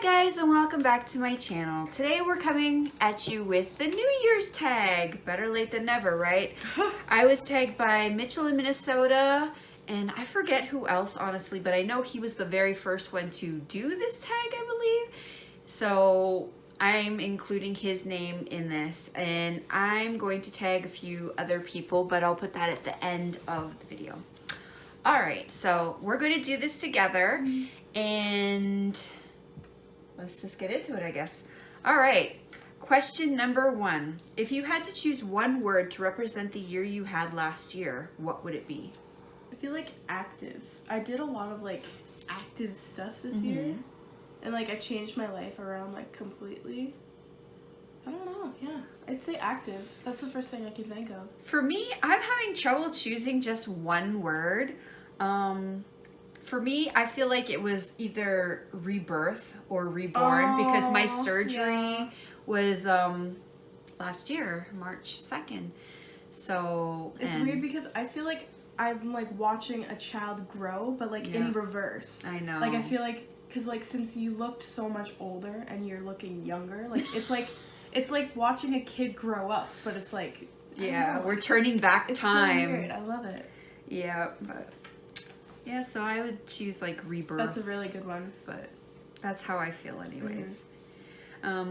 Hi guys, and welcome back to my channel. Today we're coming at you with the New Year's tag. Better late than never, right? I was tagged by Mitchell in Minnesota, and I forget who else honestly, but I know he was the very first one to do this tag, I believe. So I'm including his name in this, and I'm going to tag a few other people, but I'll put that at the end of the video. All right, so we're going to do this together, and let's just get into it, I guess. All right, question number 1. If you had to choose one word to represent the year you had last year, what would it be? I feel like active. I did a lot of like active stuff this year, and like I changed my life around like completely. I don't know, yeah. I'd say active. That's the first thing I can think of. For me, I'm having trouble choosing just one word. For me, I feel like it was either rebirth or reborn because my surgery was last year, March 2nd. So it's weird because I feel like I'm like watching a child grow, but like in reverse. I know. Like I feel like, cause like since you looked so much older and you're looking younger, like it's like watching a kid grow up, but it's like we're turning back time. It's so weird. I love it. Yeah, but yeah, so I would choose like rebirth. That's a really good one. But that's how I feel anyways.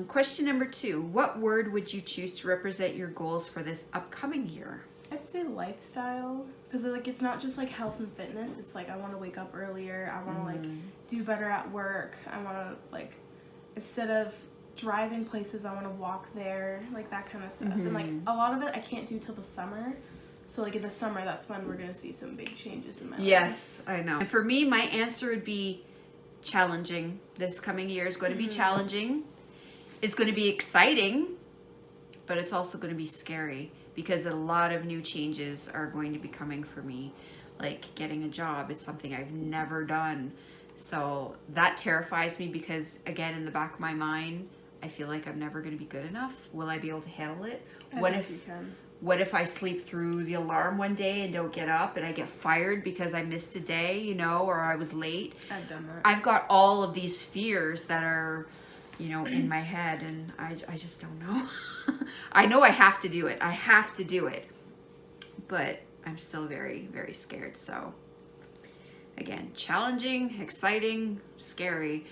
Question number 2. What word would you choose to represent your goals for this upcoming year? I'd say lifestyle, because like it's not just like health and fitness. It's like I want to wake up earlier. I want to like do better at work. I want to like, instead of driving places, I want to walk there, like that kind of stuff. And like a lot of it I can't do till the summer. So like in the summer, that's when we're going to see some big changes in my life. Yes, I know. And for me, my answer would be challenging. This coming year is going to be challenging. It's going to be exciting, but it's also going to be scary because a lot of new changes are going to be coming for me. Like getting a job, it's something I've never done. So that terrifies me because, again, in the back of my mind, I feel like I'm never going to be good enough. Will I be able to handle it? What if you can? What if I sleep through the alarm one day and don't get up and I get fired because I missed a day, you know, or I was late? I've done that. I've got all of these fears that are, you know, in my head, and I just don't know. I know I have to do it. I have to do it. But I'm still very, very scared. So, again, challenging, exciting, scary.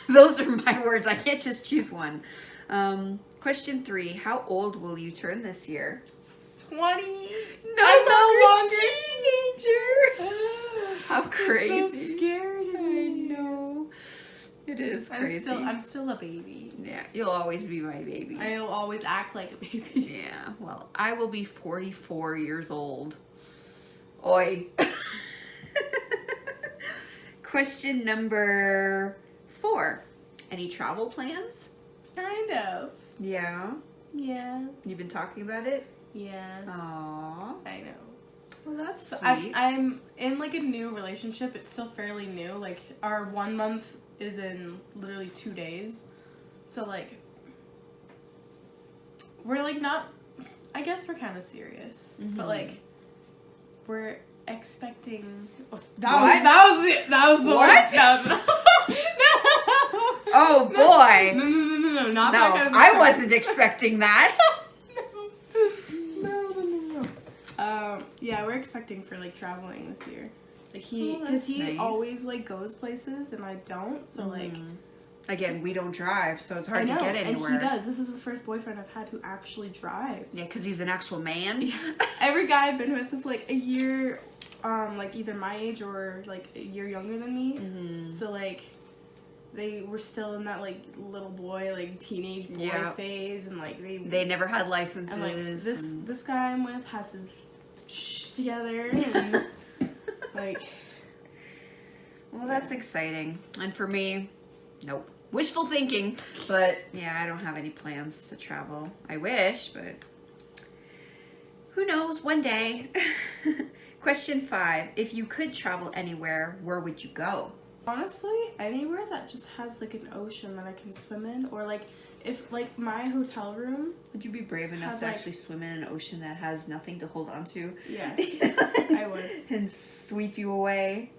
Those are my words. I can't just choose one. Question 3. How old will you turn this year? 20. I'm no longer a teenager. How crazy. It's so scary to me. I know. It is crazy. I'm still a baby. Yeah, you'll always be my baby. I'll always act like a baby. Yeah, well, I will be 44 years old. Oi. Question number 4. Any travel plans? Kind of. Yeah. Yeah. You've been talking about it? Yeah. Aww. I know. Well, that's So sweet. I'm in like a new relationship. It's still fairly new. Like our 1 month is in literally 2 days. So like we're like not, I guess we're kind of serious. But like we're expecting that was the What? No. Oh boy. No, not No, that kind of I wasn't expecting that. No. Yeah, we're expecting for like traveling this year. Like that's he nice. always like goes places and I don't. So like, Again, we don't drive, so it's hard to get anywhere. And he does. This is the first boyfriend I've had who actually drives. Yeah, because he's an actual man. Yeah. Every guy I've been with is like a year, like either my age or like a year younger than me. So like, they were still in that like little boy, like teenage boy phase, and like they never had licenses. And like this guy I'm with has his shh together, and like. Well, that's exciting, and for me, nope. Wishful thinking, but yeah, I don't have any plans to travel. I wish, but who knows? One day. Question 5: If you could travel anywhere, where would you go? Honestly, anywhere that just has like an ocean that I can swim in, or like if like my hotel room. Would you be brave enough to actually swim in an ocean that has nothing to hold on to? Yeah, I would. And sweep you away?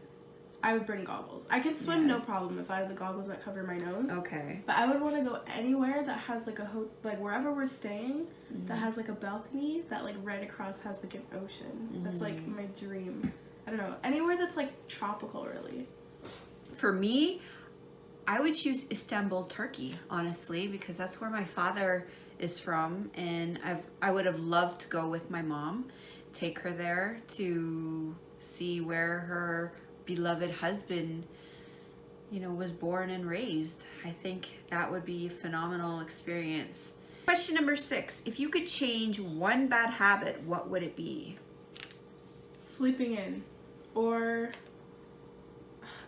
I would bring goggles. I can swim no problem if I have the goggles that cover my nose. Okay. But I would want to go anywhere that has like like wherever we're staying, that has like a balcony that like right across has like an ocean. That's like my dream. I don't know. Anywhere that's like tropical, really. For me, I would choose Istanbul, Turkey, honestly, because that's where my father is from, and I would have loved to go with my mom, take her there to see where her beloved husband, you know, was born and raised. I think that would be a phenomenal experience. Question number 6. If you could change one bad habit, what would it be? Sleeping in. Or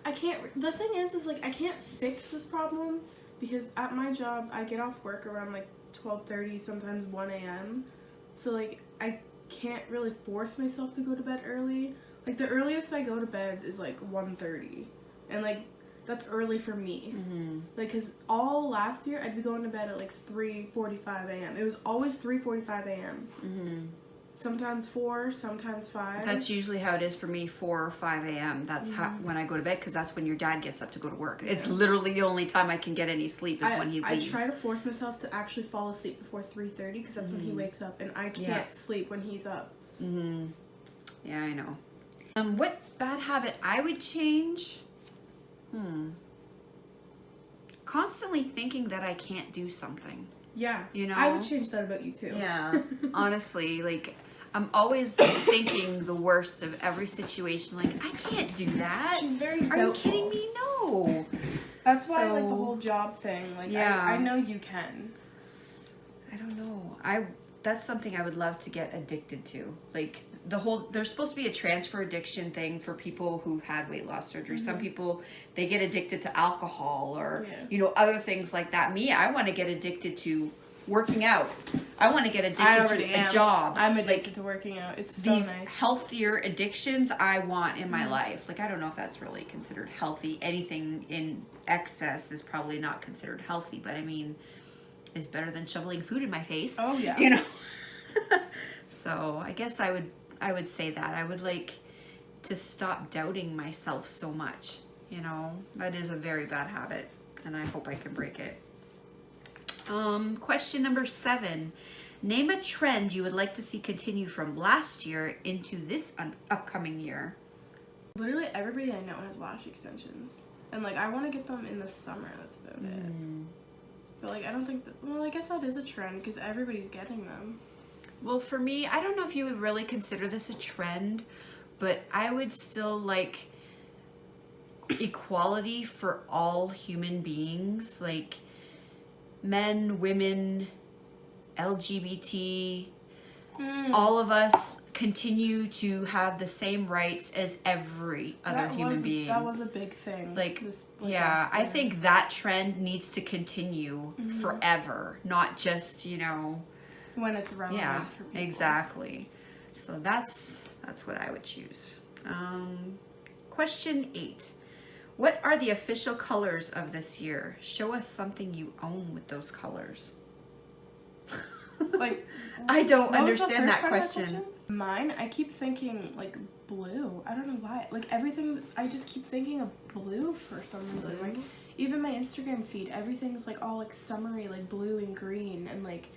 the thing is like I can't fix this problem because at my job I get off work around like 12:30, sometimes 1 a.m. So like I can't really force myself to go to bed early. Like the earliest I go to bed is like 1:30, and like that's early for me. Like, cause all last year I'd be going to bed at like 3:45 a.m. It was always 3:45 a.m. Sometimes 4, sometimes 5. That's usually how it is for me, 4 or 5 a.m. That's how, when I go to bed, because that's when your dad gets up to go to work. It's literally the only time I can get any sleep is when he leaves. I try to force myself to actually fall asleep before 3:30 because that's when he wakes up, and I can't sleep when he's up. Yeah, I know. What bad habit I would change? Constantly thinking that I can't do something. Yeah, you know, I would change that about you too. Yeah, honestly, like I'm always thinking the worst of every situation. Like, I can't do that. She's very doubtful. Are you kidding me? No. That's why I like the whole job thing. Like, I know you can. I don't know. That's something I would love to get addicted to. Like there's supposed to be a transfer addiction thing for people who've had weight loss surgery. Some people, they get addicted to alcohol or, you know, other things like that. Me, I want to get addicted to working out. I want to get addicted to a job. I'm addicted to working out. It's so these nice. Healthier addictions I want in my life. Like, I don't know if that's really considered healthy. Anything in excess is probably not considered healthy, but I mean, it's better than shoveling food in my face. Oh yeah. You know. So I guess I would say that I would like to stop doubting myself so much. You know, that is a very bad habit, and I hope I can break it. Question number 7. Name a trend you would like to see continue from last year into this upcoming year. Literally everybody I know has lash extensions, and like I want to get them in the summer. That's about it. But like I don't think that. Well, I guess that is a trend because everybody's getting them. Well, for me, I don't know if you would really consider this a trend, but I would still like equality for all human beings, like men, women, LGBT, all of us continue to have the same rights as every other human being. That was a big thing. I think that trend needs to continue forever, not just, you know, when it's relevant for people. Exactly. So that's what I would choose. Question 8. What are the official colors of this year? Show us something you own with those colors. Like, I don't understand that question. Mine, I keep thinking like blue. I don't know why. Like everything, I just keep thinking of blue for some reason. Like even my Instagram feed, everything's like all like summery, like blue and green, and like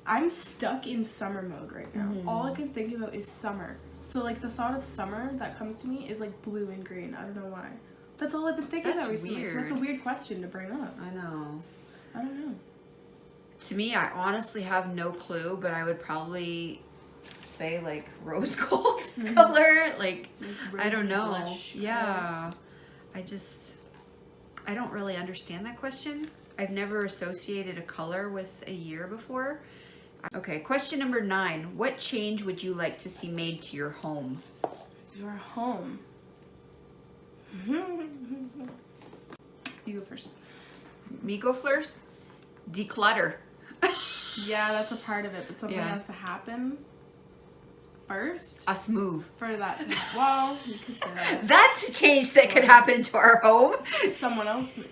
I'm stuck in summer mode right now. All I can think about is summer. So like the thought of summer that comes to me is like blue and green. I don't know why. That's all I've been thinking about recently. Weird. So that's a weird question to bring up. I know. I don't know. To me, I honestly have no clue, but I would probably say like rose gold color. Like I don't know. Yeah. I don't really understand that question. I've never associated a color with a year before. Okay, question number 9. What change would you like to see made to your home? Your home. You go first. Me go first? Declutter. Yeah, that's a part of it, but something has to happen first. Us move. For that. Well, you could say that. That's a change that could happen to our home. Someone else move.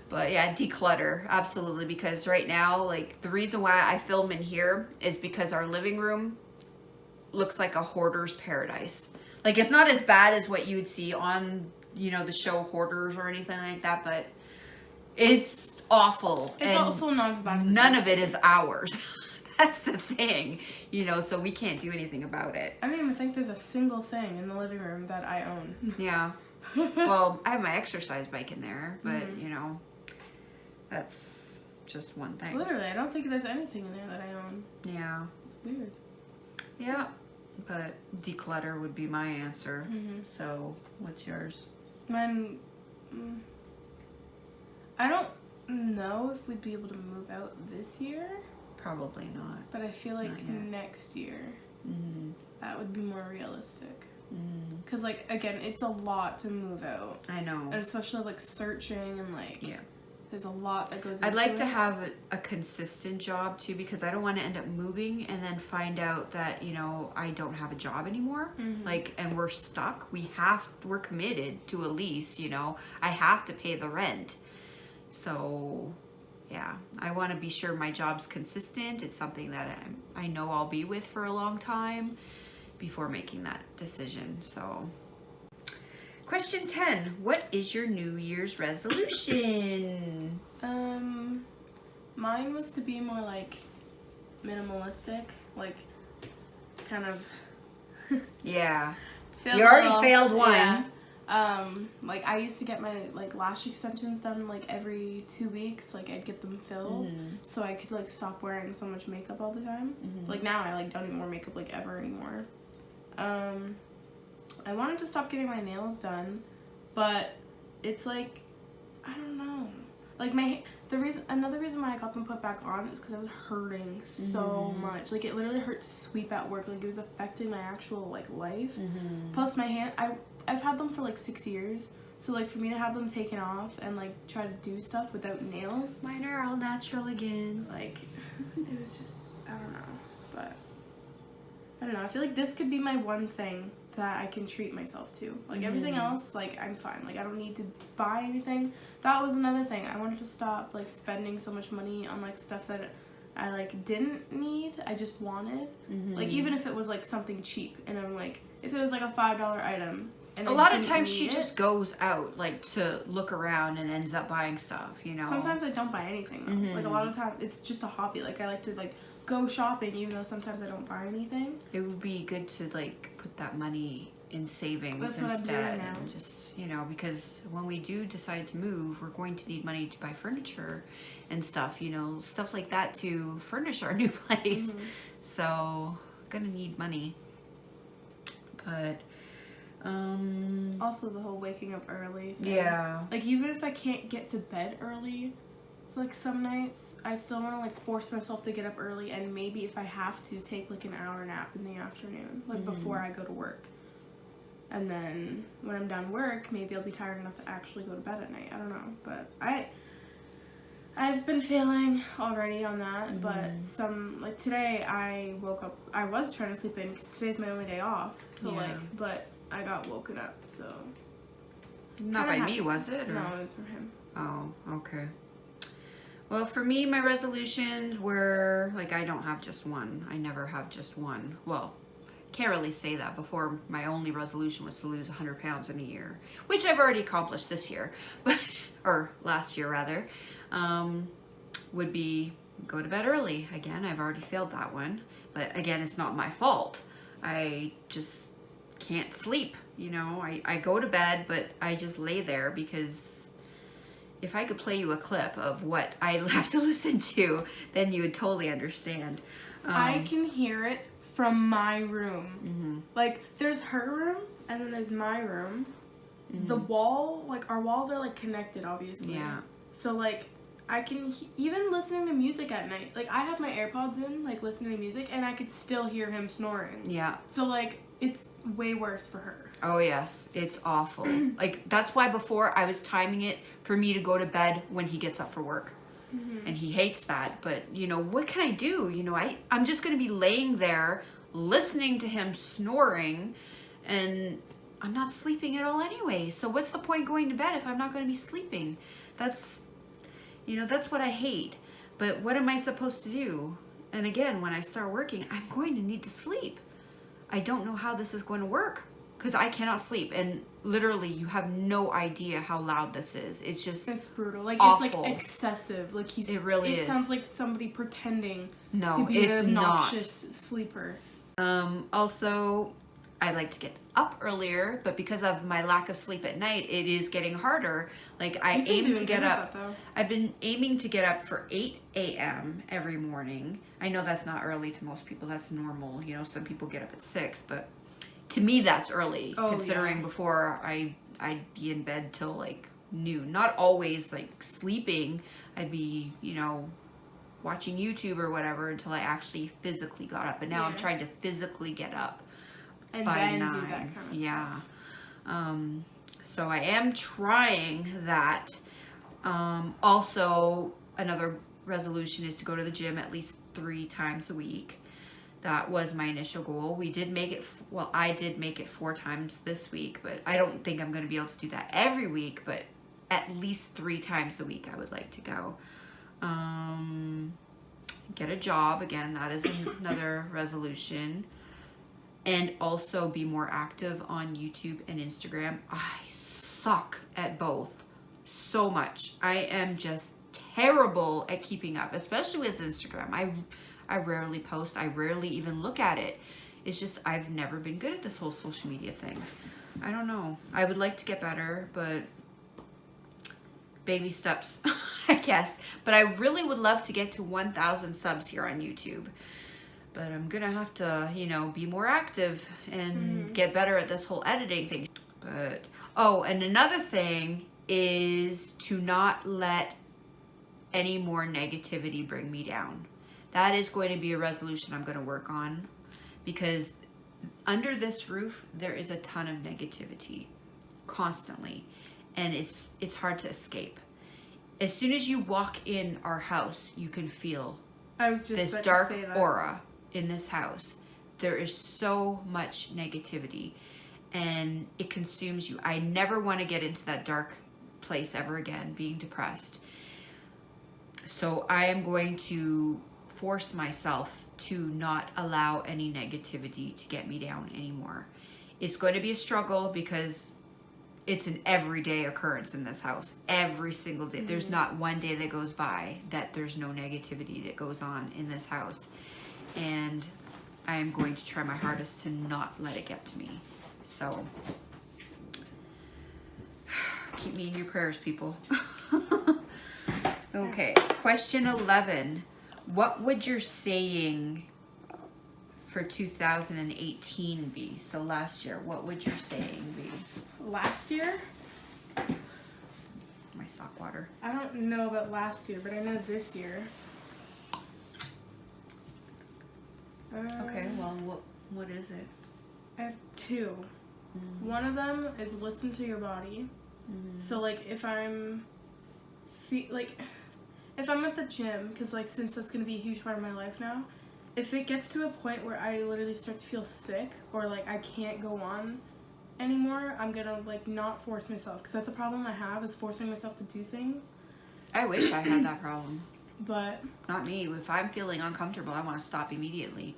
But yeah, declutter, absolutely, because right now, like, the reason why I film in here is because our living room looks like a hoarder's paradise. Like, it's not as bad as what you would see on, the show Hoarders or anything like that, but it's awful. It's also not as bad as none of it is ours. That's the thing, so we can't do anything about it. I don't even think there's a single thing in the living room that I own. Yeah. Well, I have my exercise bike in there, but, that's just one thing. Literally, I don't think there's anything in there that I own. Yeah. It's weird. Yeah. But declutter would be my answer. So, what's yours? Mine, I don't know if we'd be able to move out this year. Probably not. But I feel like next year, that would be more realistic. Because, like, again, it's a lot to move out. I know. And especially, like, searching and, like, yeah. There's a lot that goes into it. I'd like to have a consistent job, too, because I don't want to end up moving and then find out that, I don't have a job anymore. Like, and we're stuck. We're committed to a lease, I have to pay the rent. So, yeah, I want to be sure my job's consistent. It's something that I know I'll be with for a long time before making that decision. So, question 10. What is your New Year's resolution? Mine was to be more, like, minimalistic. Like, kind of... Yeah. You already failed one. Yeah. Like, I used to get my, like, lash extensions done, like, every 2 weeks. Like, I'd get them filled so I could, like, stop wearing so much makeup all the time. Like, now I, like, don't even wear makeup, like, ever anymore. I wanted to stop getting my nails done, but it's, like, I don't know. Like, another reason why I got them put back on is because I was hurting so much. Like, it literally hurt to sweep at work. Like, it was affecting my actual, like, life. Plus, my hand, I've had them for, like, 6 years. So, like, for me to have them taken off and, like, try to do stuff without nails. Mine are all natural again. Like, it was just, I don't know. But, I don't know. I feel like this could be my one thing that I can treat myself to. Like, everything else, like, I'm fine. Like, I don't need to buy anything. That was another thing. I wanted to stop, like, spending so much money on, like, stuff that I, like, didn't need. I just wanted. Like, even if it was, like, something cheap. And I'm, like, if it was, like, a $5 item. And a lot of times she just goes out, like, to look around and ends up buying stuff, Sometimes I don't buy anything, though. Like, a lot of times, it's just a hobby. Like, I like to, like, go shopping, even though sometimes I don't buy anything. It would be good to, like, put that money in savings That's instead. what I'm doing now. And just, because when we do decide to move, we're going to need money to buy furniture and stuff, stuff like that to furnish our new place. So, gonna need money. But, also the whole waking up early thing. Yeah. Like, even if I can't get to bed early, like, some nights, I still want to, like, force myself to get up early, and maybe if I have to, take, like, an hour nap in the afternoon, like, before I go to work. And then, when I'm done work, maybe I'll be tired enough to actually go to bed at night. I don't know, but I've been failing already on that, but like, today I woke up, I was trying to sleep in, because today's my only day off, so, like, but I got woken up, so. Not by me, was it? Or? No, it was from him. Oh, okay. Well, for me, my resolutions were, like, I don't have just one. I never have just one. Well, can't really say that. Before, my only resolution was to lose 100 pounds in a year, which I've already accomplished this year, but or last year, rather. Would be go to bed early. Again, I've already failed that one. But, again, it's not my fault. I just can't sleep, I go to bed, but I just lay there because if I could play you a clip of what I have to listen to, then you would totally understand. I can hear it from my room. Like, there's her room, and then there's my room. The wall, like, our walls are, like, connected, obviously. Yeah. So, like, I can, even listening to music at night, like, I have my AirPods in, like, listening to music, and I could still hear him snoring. Yeah. So, like, it's way worse for her. Oh, yes. It's awful. Like, that's why before I was timing it for me to go to bed when he gets up for work. And he hates that. But, what can I do? I'm just going to be laying there listening to him snoring, and I'm not sleeping at all anyway. So what's the point going to bed if I'm not going to be sleeping? That's what I hate. But what am I supposed to do? And again, when I start working, I'm going to need to sleep. I don't know how this is going to work. because I cannot sleep, and literally you have no idea how loud this is. It's just It's brutal. Like awful. it's like excessive. Like It really is. It sounds like somebody pretending No, to be it's an not. obnoxious sleeper. Also, I like to get up earlier, but because of my lack of sleep at night, it is getting harder. Like I aim to get up. I've been aiming to get up for 8 a.m. every morning. I know that's not early to most people. That's normal. You know, some people get up at 6, but to me that's early, considering before I'd be in bed till like noon. Not always like sleeping. I'd be, you know, watching YouTube or whatever until I actually physically got up. And now I'm trying to physically get up and by then 9. do that kind of stuff. So I am trying that. Also, another resolution is to go to the gym at least 3 times a week. That was my initial goal. We did make it, well, I did make it 4 times this week, but I don't think I'm going to be able to do that every week, but at least 3 times a week I would like to go. Get a job, again, that is another resolution. And also be more active on YouTube and Instagram. I suck at both so much. I am just terrible at keeping up, especially with Instagram. I rarely post. I rarely even look at it. It's just I've never been good at this whole social media thing. I don't know. I would like to get better, but baby steps, I guess. But I really would love to get to 1,000 subs here on YouTube. But I'm gonna have to, you know, be more active and get better at this whole editing thing. But, oh, and another thing is to not let any more negativity bring me down. That is going to be a resolution I'm going to work on, because under this roof there is a ton of negativity constantly, and it's hard to escape. As soon as you walk in our house, you can feel this dark aura in this house. There is so much negativity and it consumes you. I never want to get into that dark place ever again, being depressed. So I am going to force myself to not allow any negativity to get me down anymore. It's going to be a struggle because it's an everyday occurrence in this house. Every single day. There's not one day that goes by that there's no negativity that goes on in this house. And I am going to try my hardest to not let it get to me. So keep me in your prayers, people. Okay, question 11. What would your saying for 2018 be? So last year, what would your saying be? Last year? My sock water. I don't know about last year, but I know this year. Okay, well, what is it? I have 2. One of them is listen to your body. So like if I'm at the gym, because like since that's gonna be a huge part of my life now, if it gets to a point where I literally start to feel sick or like I can't go on anymore, I'm gonna like not force myself, because that's a problem I have, is forcing myself to do things. I wish I had that problem. But not me. If I'm feeling uncomfortable, I want to stop immediately.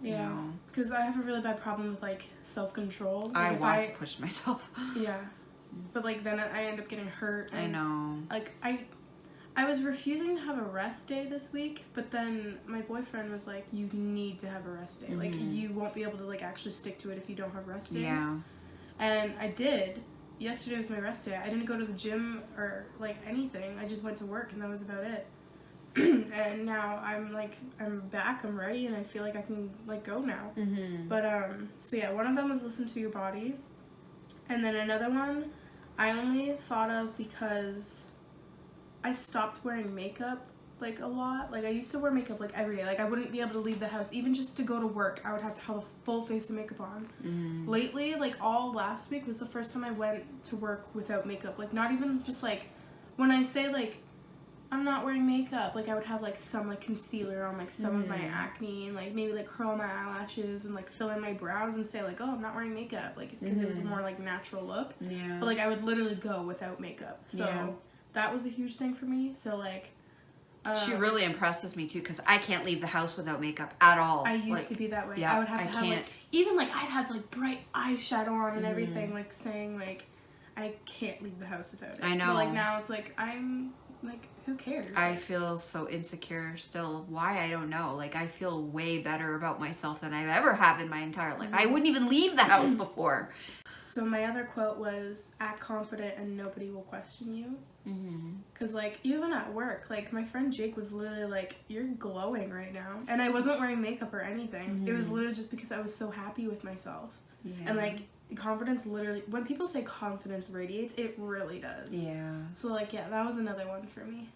Yeah, because I have a really bad problem with like self-control. Like, I want to push myself. Yeah, but like then I end up getting hurt. And, I know. Like I was refusing to have a rest day this week, but then my boyfriend was like, "You need to have a rest day. Like you won't be able to like actually stick to it if you don't have rest days." Yeah. And I did. Yesterday was my rest day. I didn't go to the gym or like anything. I just went to work and that was about it. And now I'm back, I'm ready, and I feel like I can like go now. But so yeah, one of them was listen to your body, and then another one I only thought of because I stopped wearing makeup like a lot. Like I used to wear makeup like every day. Like I wouldn't be able to leave the house even just to go to work. I would have to have a full face of makeup on. Lately, like all last week was the first time I went to work without makeup. Like not even just like when I say like I'm not wearing makeup, like I would have like some like concealer on like some of my acne, and like maybe like curl my eyelashes and like fill in my brows and say like, oh, I'm not wearing makeup, like because it was a more like natural look. Yeah. But like I would literally go without makeup. So that was a huge thing for me. So like She really impresses me too, because I can't leave the house without makeup at all. I used to be that way. Yeah, I would have to have can't. like, even like I'd have like bright eyeshadow on and everything, like saying like I can't leave the house without it. I know. But like now it's like I'm like, who cares? I feel so insecure still. Why? I don't know. Like, I feel way better about myself than I've ever have in my entire life. I wouldn't even leave the house before. So my other quote was, act confident and nobody will question you. Because like, even at work, like my friend Jake was literally like, you're glowing right now. And I wasn't wearing makeup or anything. It was literally just because I was so happy with myself. Yeah. And like, confidence literally, when people say confidence radiates, it really does. Yeah. So like, yeah, that was another one for me.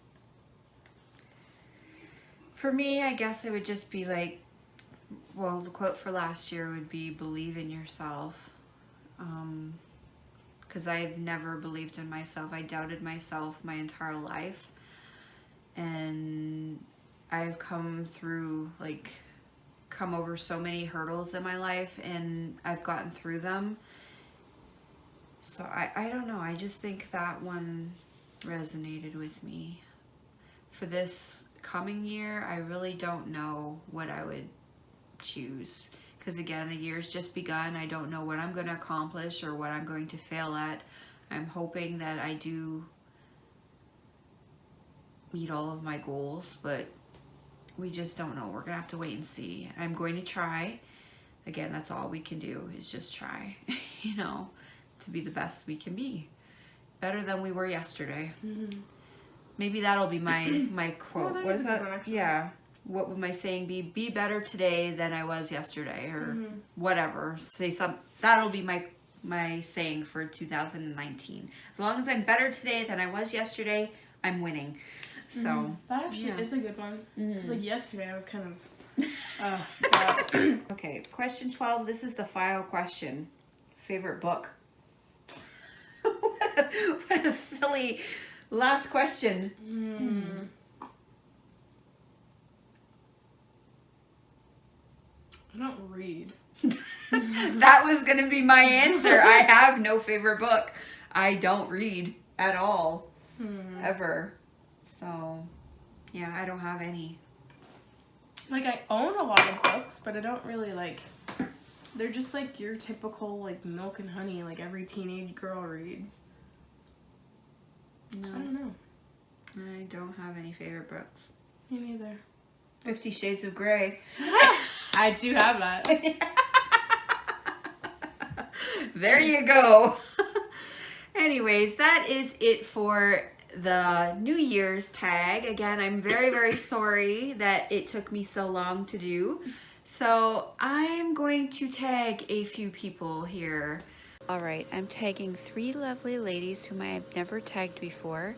For me, I guess it would just be like, well, the quote for last year would be, believe in yourself. Because I've never believed in myself. I doubted myself my entire life. And I've come over so many hurdles in my life, and I've gotten through them. So I don't know. I just think that one resonated with me. For this coming year, I really don't know what I would choose. Because again, the year's just begun. I don't know what I'm going to accomplish or what I'm going to fail at. I'm hoping that I do meet all of my goals, but we just don't know. We're going to have to wait and see. I'm going to try. Again, that's all we can do is just try, you know, to be the best we can be. Better than we were yesterday. Maybe that'll be my quote. Oh, what is that? Yeah. What would my saying be? Be better today than I was yesterday, or whatever. Say that'll be my saying for 2019. As long as I'm better today than I was yesterday, I'm winning. So that actually is a good one. Because like yesterday I was kind of God. Okay, question 12. This is the final question. Favorite book? What a silly last question. I don't read. That was gonna be my answer. I have no favorite book. I don't read at all. Ever. So yeah, I don't have any. Like I own a lot of books, but I don't really like, they're just like your typical like Milk and Honey, like every teenage girl reads. No. I don't know. I don't have any favorite books. Me neither. 50 Shades of Grey. I do have that. There you go. Anyways, that is it for the New Year's tag. Again, I'm very, very sorry that it took me so long to do. So I'm going to tag a few people here. All right, I'm tagging 3 lovely ladies whom I have never tagged before.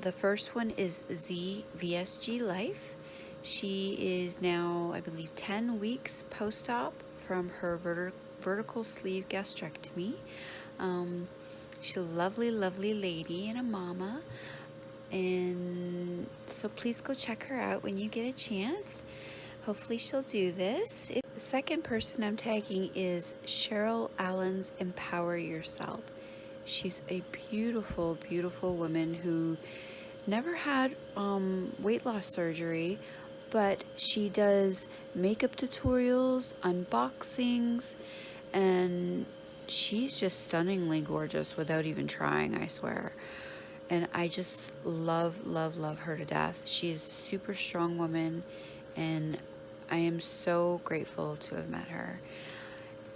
The first one is ZVSG Life. She is now, I believe, 10 weeks post-op from her vertical sleeve gastrectomy. She's a lovely, lovely lady and a mama. And so please go check her out when you get a chance. Hopefully she'll do this. The second person I'm tagging is Cheryl Allen's Empower Yourself. She's a beautiful, beautiful woman who never had weight loss surgery, but she does makeup tutorials, unboxings, and she's just stunningly gorgeous without even trying, I swear. And I just love, love, love her to death. She's a super strong woman, and I am so grateful to have met her.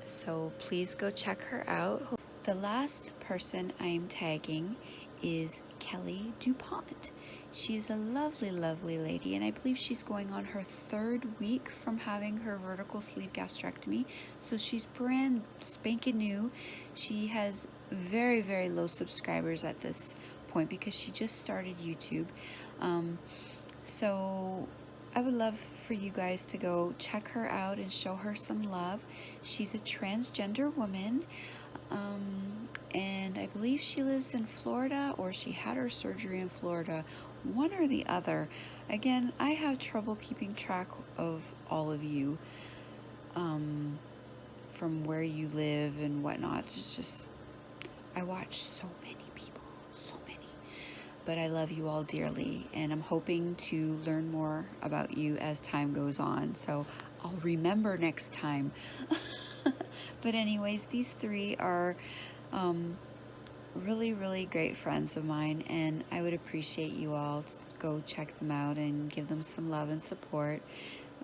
So please go check her out. The last person I am tagging is Kelly DuPont. She's a lovely, lovely lady, and I believe she's going on her 3rd week from having her vertical sleeve gastrectomy. So she's brand spanking new. She has very, very low subscribers at this point because she just started YouTube. So I would love for you guys to go check her out and show her some love. She's a transgender woman. And I believe she lives in Florida, or she had her surgery in Florida, one or the other. Again, I have trouble keeping track of all of you, from where you live and whatnot. It's just, I watch so many people, so many. but I love you all dearly, and I'm hoping to learn more about you as time goes on, so I'll remember next time. But anyways, these three are really, really great friends of mine, and I would appreciate you all to go check them out and give them some love and support.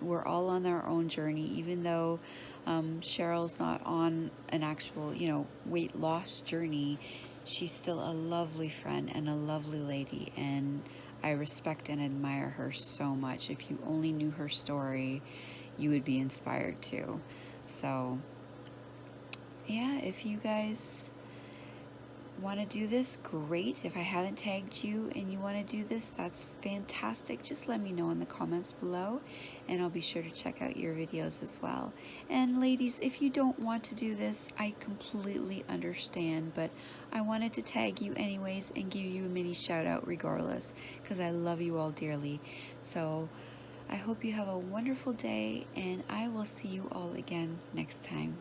We're all on our own journey, even though Cheryl's not on an actual, weight loss journey. She's still a lovely friend and a lovely lady, and I respect and admire her so much. If you only knew her story, you would be inspired too. So yeah, if you guys want to do this, great. If I haven't tagged you and you want to do this, that's fantastic. Just let me know in the comments below, and I'll be sure to check out your videos as well. And ladies, if you don't want to do this, I completely understand, but I wanted to tag you anyways and give you a mini shout out regardless, because I love you all dearly. So I hope you have a wonderful day, and I will see you all again next time.